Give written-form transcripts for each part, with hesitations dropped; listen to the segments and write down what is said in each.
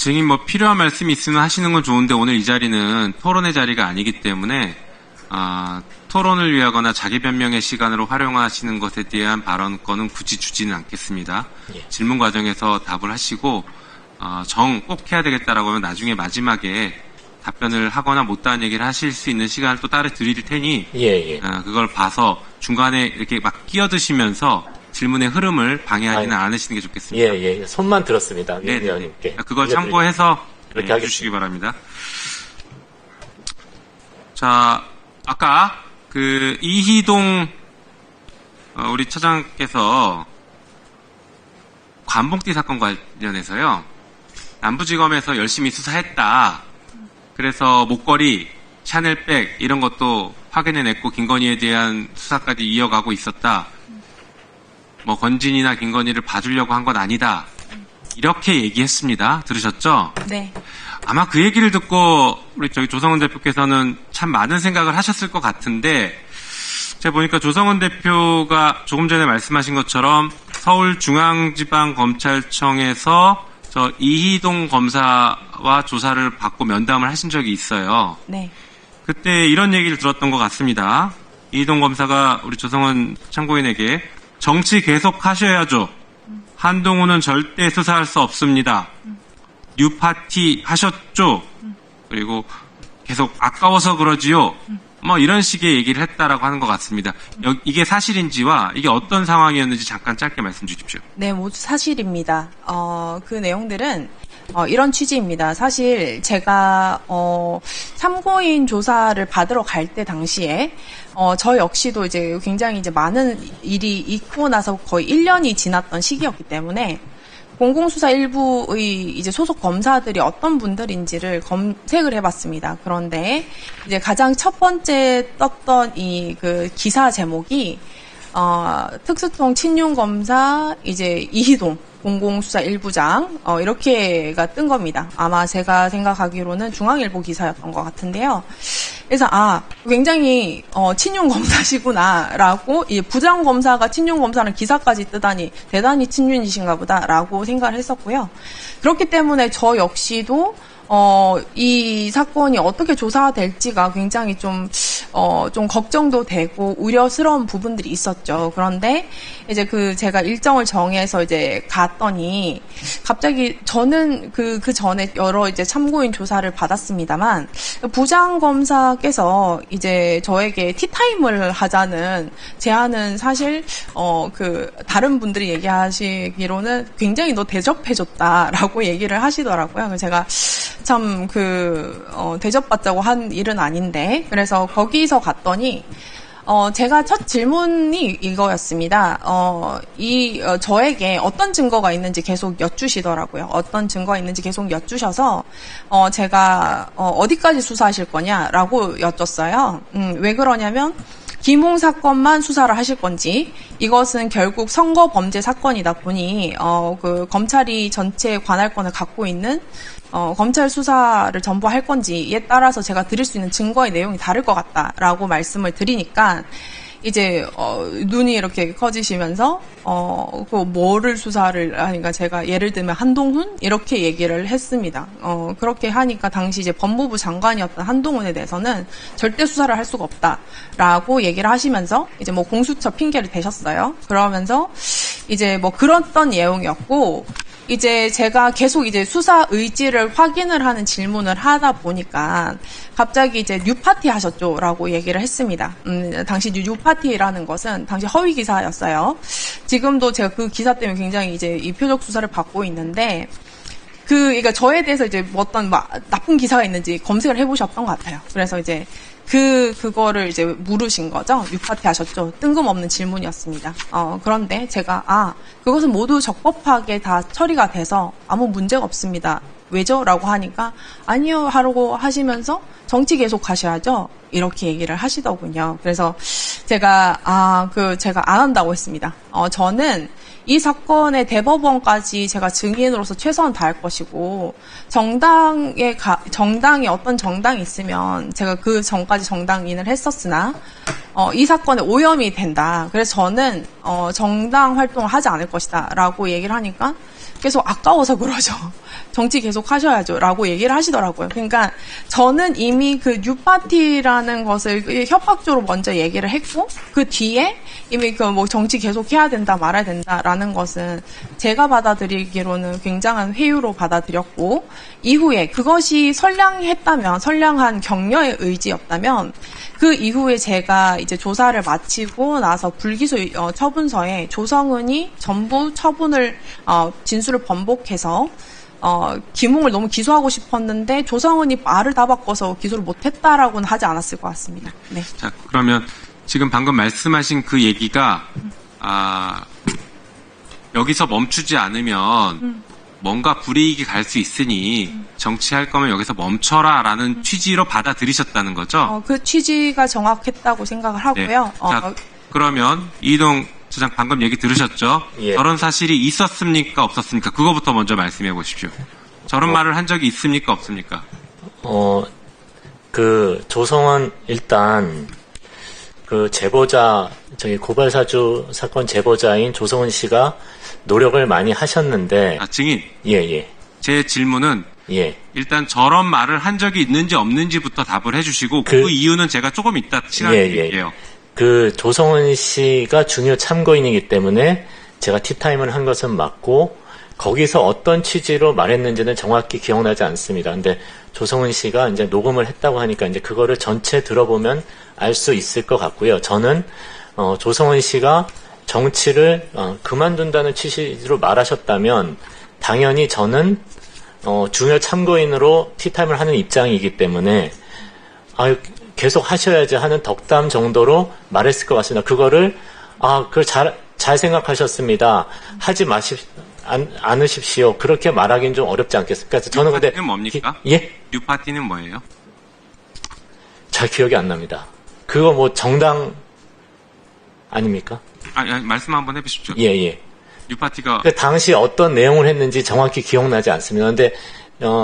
증인 뭐 필요한 말씀이 있으면 하시는 건 좋은데 오늘 이 자리는 토론의 자리가 아니기 때문에 토론을 위하거나 자기 변명의 시간으로 활용하시는 것에 대한 발언권은 굳이 주지는 않겠습니다. 예. 질문 과정에서 답을 하시고 꼭 해야 되겠다라고 하면 나중에 마지막에 답변을 하거나 못다한 얘기를 하실 수 있는 시간을 또 따로 드릴 테니 그걸 봐서 중간에 이렇게 막 끼어드시면서 질문의 흐름을 방해하지는 않으시는 게 좋겠습니다. 예. 손만 들었습니다. 네. 위원님께. 그걸 참고해서 그렇게 해주시기 바랍니다. 자, 아까 이희동 우리 차장께서 관봉띠 사건 관련해서요. 남부지검에서 열심히 수사했다. 그래서 목걸이, 샤넬백 이런 것도 확인해냈고 김건희에 대한 수사까지 이어가고 있었다. 뭐 건진이나 김건희를 봐주려고 한 건 아니다. 이렇게 얘기했습니다. 들으셨죠? 네. 아마 그 얘기를 듣고 우리 조성은 대표께서는 참 많은 생각을 하셨을 것 같은데 제가 보니까 조성은 대표가 조금 전에 말씀하신 것처럼 서울중앙지방검찰청에서 이희동 검사와 조사를 받고 면담을 하신 적이 있어요. 네. 그때 이런 얘기를 들었던 것 같습니다. 이희동 검사가 우리 조성은 참고인에게 정치 계속 하셔야죠. 한동훈은 절대 수사할 수 없습니다. 뉴파티 하셨죠? 그리고 계속 아까워서 그러지요? 뭐 이런 식의 얘기를 했다라고 하는 것 같습니다. 이게 사실인지와 이게 어떤 상황이었는지 잠깐 짧게 말씀 주십시오. 네, 모두 사실입니다. 그 내용들은 이런 취지입니다. 사실 제가 참고인 조사를 받으러 갈 때 당시에 저 역시도 이제 굉장히 이제 많은 일이 있고 나서 거의 1년이 지났던 시기였기 때문에 공공수사 일부의 이제 소속 검사들이 어떤 분들인지를 검색을 해봤습니다. 그런데 이제 가장 첫 번째 떴던 그 기사 제목이 특수통 친윤 검사 이제 이희동 공공수사 1부장 이렇게가 뜬 겁니다. 아마 제가 생각하기로는 중앙일보 기사였던 것 같은데요. 그래서 굉장히 친윤 검사시구나라고 이 부장 검사가 친윤 검사는 기사까지 뜨다니 대단히 친윤이신가 보다라고 생각을 했었고요. 그렇기 때문에 저 역시도 이 사건이 어떻게 조사될지가 굉장히 좀 걱정도 되고 우려스러운 부분들이 있었죠. 그런데 이제 제가 일정을 정해서 이제 갔더니 갑자기 저는 그 전에 여러 이제 참고인 조사를 받았습니다만 부장검사께서 이제 저에게 티타임을 하자는 제안은 사실 다른 분들이 얘기하시기로는 굉장히 너 대접해줬다라고 얘기를 하시더라고요. 그래서 제가 참 대접받자고 한 일은 아닌데 그래서 거기서 갔더니 제가 첫 질문이 이거였습니다. 저에게 어떤 증거가 있는지 계속 여쭈시더라고요. 어떤 증거가 있는지 계속 여쭈셔서 제가 어디까지 수사하실 거냐라고 여쭸어요. 왜 그러냐면 김웅 사건만 수사를 하실 건지 이것은 결국 선거 범죄 사건이다 보니 검찰이 전체 관할권을 갖고 있는 검찰 수사를 전부 할 건지에 따라서 제가 드릴 수 있는 증거의 내용이 다를 것 같다라고 말씀을 드리니까 이제 눈이 이렇게 커지시면서 뭐를 수사를 하니까 제가 예를 들면 한동훈 이렇게 얘기를 했습니다. 그렇게 하니까 당시 이제 법무부 장관이었던 한동훈에 대해서는 절대 수사를 할 수가 없다라고 얘기를 하시면서 이제 뭐 공수처 핑계를 대셨어요. 그러면서 이제 뭐 그랬던 내용이었고 이제 제가 계속 이제 수사 의지를 확인을 하는 질문을 하다 보니까 갑자기 이제 뉴파티 하셨죠라고 얘기를 했습니다. 당시 뉴파티라는 것은 당시 허위 기사였어요. 지금도 제가 그 기사 때문에 굉장히 이제 이 표적 수사를 받고 있는데 그러니까 저에 대해서 이제 어떤 나쁜 기사가 있는지 검색을 해보셨던 것 같아요. 그래서 이제 그거를 이제 물으신 거죠. 뉴파티 하셨죠. 뜬금없는 질문이었습니다. 그런데 제가 그것은 모두 적법하게 다 처리가 돼서 아무 문제가 없습니다. 왜죠? 라고 하니까 아니요 하라고 하시면서 정치 계속 하셔야죠. 이렇게 얘기를 하시더군요. 그래서 제가 제가 안 한다고 했습니다. 저는 이 사건의 대법원까지 제가 증인으로서 최선을 다할 것이고, 정당에 어떤 정당이 있으면 제가 그 전까지 정당인을 했었으나, 이 사건에 오염이 된다. 그래서 저는, 정당 활동을 하지 않을 것이다. 라고 얘기를 하니까 계속 아까워서 그러죠. 정치 계속 하셔야죠. 라고 얘기를 하시더라고요. 그러니까 저는 이미 그 뉴파티라는 것을 협박적으로 먼저 얘기를 했고, 그 뒤에 이미 정치 계속 해야 된다, 말아야 된다라는 것은 제가 받아들이기로는 굉장한 회유로 받아들였고, 이후에 그것이 선량한 격려의 의지였다면, 그 이후에 제가 이제 조사를 마치고 나서 불기소 처분서에 조성은이 전부 진술을 번복해서 김웅을 너무 기소하고 싶었는데 조성은이 말을 다 바꿔서 기소를 못했다라고는 하지 않았을 것 같습니다. 네. 자, 그러면 지금 방금 말씀하신 그 얘기가 여기서 멈추지 않으면 뭔가 불이익이 갈 수 있으니 정치할 거면 여기서 멈춰라라는 취지로 받아들이셨다는 거죠? 그 취지가 정확했다고 생각을 하고요. 네. 자, 그러면 이동 차장 방금 얘기 들으셨죠? 예. 저런 사실이 있었습니까? 없었습니까? 그거부터 먼저 말씀해 보십시오. 저런 말을 한 적이 있습니까? 없습니까? 조성은 일단 그 제보자, 고발사주 사건 제보자인 조성은 씨가 노력을 많이 하셨는데. 증인. 예. 제 질문은. 예. 일단 저런 말을 한 적이 있는지 없는지부터 답을 해주시고, 그 이유는 제가 조금 이따 시간을 드릴게요. 그 조성은 씨가 중요 참고인이기 때문에 제가 티타임을 한 것은 맞고, 거기서 어떤 취지로 말했는지는 정확히 기억나지 않습니다. 근데 조성은 씨가 이제 녹음을 했다고 하니까 이제 그거를 전체 들어보면 알 수 있을 것 같고요. 저는 조성은 씨가 정치를 그만둔다는 취지로 말하셨다면 당연히 저는 중요 참고인으로 티타임을 하는 입장이기 때문에 계속 하셔야지 하는 덕담 정도로 말했을 것 같습니다. 그거를 그걸 잘 생각하셨습니다. 하지 않으십시오. 그렇게 말하기는 좀 어렵지 않겠습니까? 저는 근데 뉴파티는 뭡니까? 예? 뉴파티는 뭐예요? 잘 기억이 안 납니다. 그거 뭐 정당 아닙니까? 말씀 한번 해보십시오. 예. 뉴파티가 그 당시 어떤 내용을 했는지 정확히 기억나지 않습니다. 그런데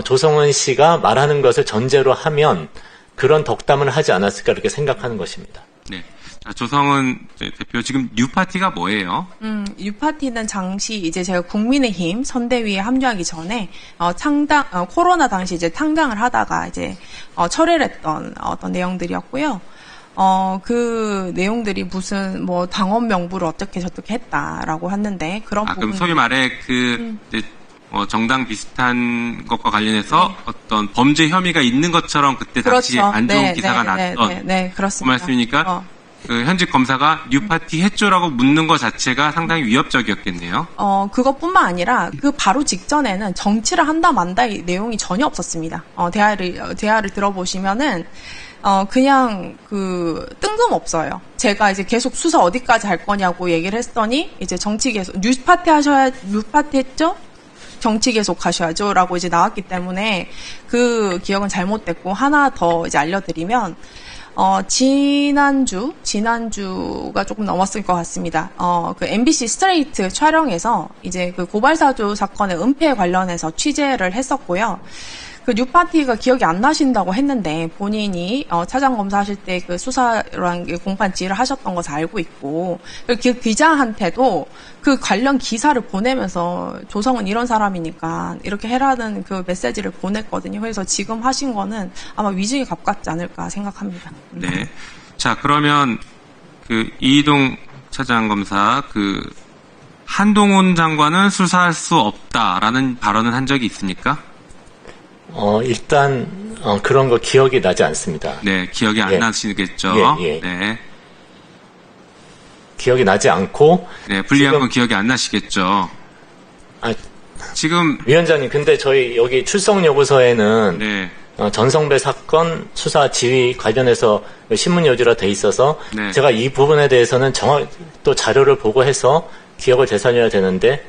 조성은 씨가 말하는 것을 전제로 하면 그런 덕담을 하지 않았을까 이렇게 생각하는 것입니다. 네. 자, 조성은 대표 지금 뉴파티가 뭐예요? 뉴파티는 당시 이제 제가 국민의힘 선대위에 합류하기 전에 코로나 당시 이제 창당을 하다가 이제 철회를 했던 어떤 내용들이었고요. 그 내용들이 무슨 당원 명부를 어떻게 했다라고 했는데 그런 부분. 그럼 소위 말해 이제 정당 비슷한 것과 관련해서 어떤 범죄 혐의가 있는 것처럼 그때 당시 안 좋은 기사가 났던 네, 그렇습니다. 그 말씀이니까 그 현직 검사가 뉴파티 했죠라고 묻는 것 자체가 상당히 위협적이었겠네요. 그것뿐만 아니라 그 바로 직전에는 정치를 한다 만다 이 내용이 전혀 없었습니다. 대화를 들어보시면은 그냥 뜬금없어요. 제가 이제 계속 수사 어디까지 할 거냐고 얘기를 했더니 이제 정치 계속 뉴파티 했죠? 정치 계속 하셔야죠. 라고 이제 나왔기 때문에 그 기억은 잘못됐고, 하나 더 이제 알려드리면, 지난주가 조금 넘었을 것 같습니다. 그 MBC 스트레이트 촬영에서 이제 그 고발사주 사건의 은폐 관련해서 취재를 했었고요. 그 뉴파티가 기억이 안 나신다고 했는데 본인이 차장 검사하실 때 그 수사랑 공판 지휘를 하셨던 것을 알고 있고 그 기자한테도 그 관련 기사를 보내면서 조성은 이런 사람이니까 이렇게 해라는 그 메시지를 보냈거든요. 그래서 지금 하신 거는 아마 위증에 가깝지 않을까 생각합니다. 네. 자, 그러면 그 이희동 차장 검사 한동훈 장관은 수사할 수 없다라는 발언을 한 적이 있습니까? 일단 그런 거 기억이 나지 않습니다. 네, 기억이 안 나시겠죠. 예. 네. 기억이 나지 않고. 네, 불리한 건 기억이 안 나시겠죠. 지금 위원장님, 근데 저희 여기 출석 요구서에는 네. 전성배 사건 수사 지휘 관련해서 신문 요지로 돼 있어서 네. 제가 이 부분에 대해서는 또 자료를 보고 해서 기억을 되살려야 되는데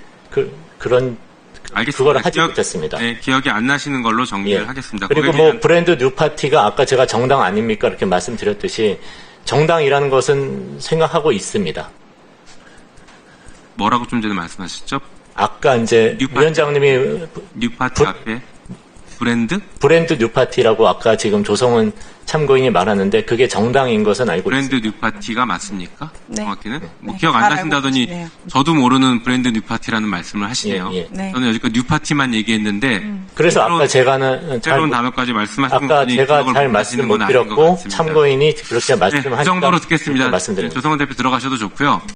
알겠습니다. 그거를 하지 못했습니다. 네, 기억이 안 나시는 걸로 정리를 예. 하겠습니다. 그리고 거기에 뭐 대한 브랜드 뉴파티가 아까 제가 정당 아닙니까? 이렇게 말씀드렸듯이 정당이라는 것은 생각하고 있습니다. 뭐라고 좀 전에 말씀하셨죠? 아까 이제 뉴파티. 위원장님이 뉴파티 앞에 브랜드? 브랜드 뉴파티라고 아까 지금 조성은 참고인이 말하는데 그게 정당인 것은 알고 브랜드 있습니다. 뉴파티가 맞습니까? 네. 정확히는? 뭐 네, 기억 안 잘 알고 나신다더니 계시네요. 저도 모르는 브랜드 뉴파티라는 말씀을 하시네요. 예, 예. 네. 저는 여지껏 뉴파티만 얘기했는데 그래서 새로운- 아까 제가는 새로운 단어까지 말씀하신 아까 분이 제가 기억을 잘 못 말씀 하시는 못 건 아닌 것 드렸고 같습니다. 참고인이 그렇게 네, 말씀하시니까 그 정도로 듣겠습니다. 말씀드립니다. 조성은 대표 들어가셔도 좋고요.